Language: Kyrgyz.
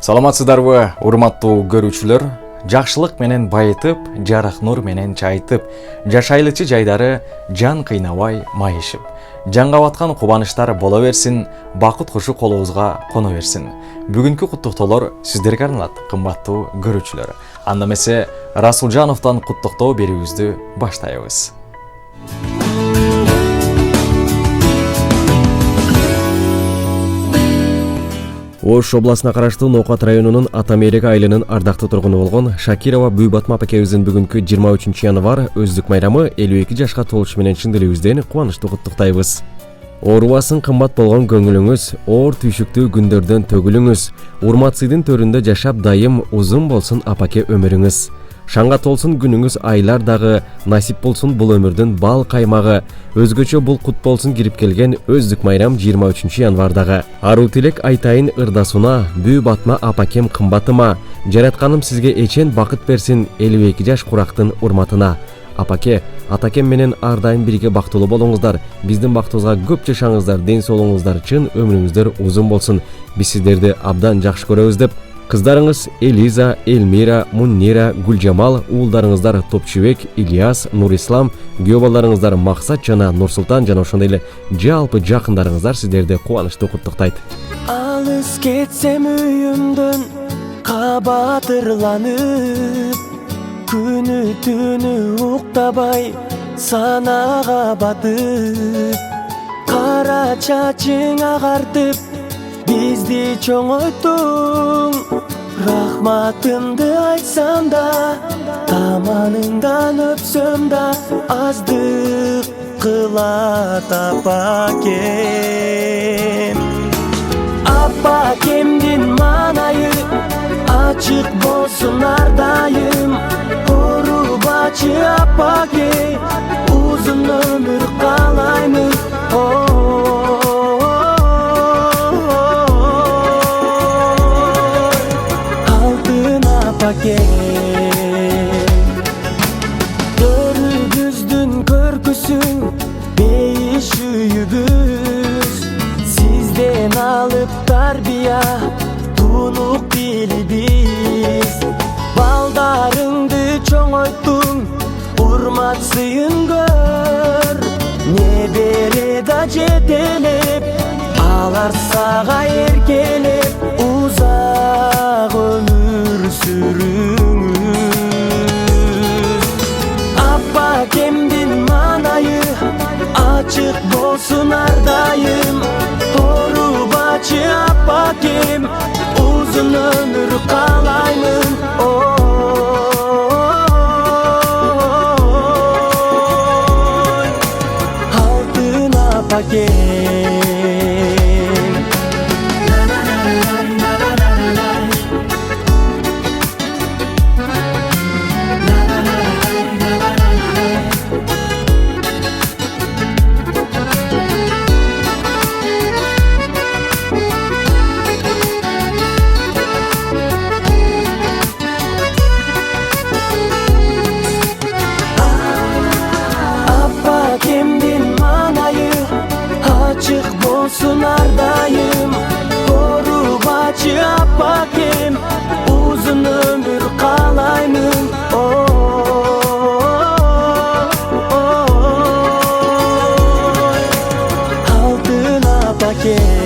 Саламатсыздарбы, урматтуу көрүүчүлөр? Жакшылык менен байытып, жарык нур менен чайытып, жашайлычы жайдары жан кыйнабай майышып. Жанга баткан кубанычтар боло берсин, бакыт кушу колубузга коно берсин. Бүгүнкү куттуктоолор сиздерге арналат, кымбаттуу көрүүчүлөр. Анда эмесе Расулжановдон куттуктоо берүүбүздү баштайбыз. Ош областына караштуу Ноокат районунун Ата Мереке айылынын ардактуу тургуну болгон Шакирова Бүйбатма апакебиздин бүгүнкү 23 январ өздүк майрамы 52 жашка толушу менен чын дилибизден кубанычтуу куттуктайбыз. Оорубасын кымбат болгон көңүлүңүз, оор түйшүктүү күндөрдөн төгүлүңүз, урматсыздын төрүндө жашап дайым узун болсун апаке өмүрүңүз. Шаңга толсун күнүңүз, айлар дагы, насип болсун бул өмүрдүн бал каймагы. Өзгөчө бул кут болсун кирип келген өздүк майрам 23 январдагы. Аруу тилек айтайын ырдасуна, Бүйбатма апакем кымбатыма. Жаратканым сизге эчен бакыт берсин 52 жаш курактын урматына. Апаке, атакем менен ар дайым бирге бактылуу болуңуздар. Биздин бактыбызга көп жашаңыздар, ден соолугуңуздар, чын өмүрүңүздөр узун болсун. Биз сиздерди абдан жакшы көрөбүз деп кыздарыңыз Элиза, Элмира, Муннира, Гүлжамал, уулдарыңыздар Топчубек, Ильяс, Нурислам, күйөө балдарыңыздар Максат жана Нурсултан жана ошондой эле жалпы жакындарыңыздар сиздерди кубанычтуу куттуктайт. Алыс кетсем үйүмдөн кабатырланып, күнү түнү уктабай санага батып, кара чачың агартып бизди чоңойттуң. Рахматымды айтсам да, таманыңдан өпсөм да, аздык кылат апакем. Апакемдин маанайы ачык болсун ар дайым. Оорубачы апаке, узун өмүр каалаймын. Төрүбүздүн көркүсүң бейиш үйүбүз, сизден алып тарбия тунук билибиз. Балдарыңды чоңойттуң, урмат сыйын көр, небере да жетелеп, алар сага эркелеп, узак өмүр сүрүңүз. Апакемдин маанайы ачык болсун ар дайым. Оорубачы апакем, узун өмүр каалаймын. Алтын апакем. Болсун ар дайым, оорубачы апакем, узун өмүр каалаймын. Алтын апакем.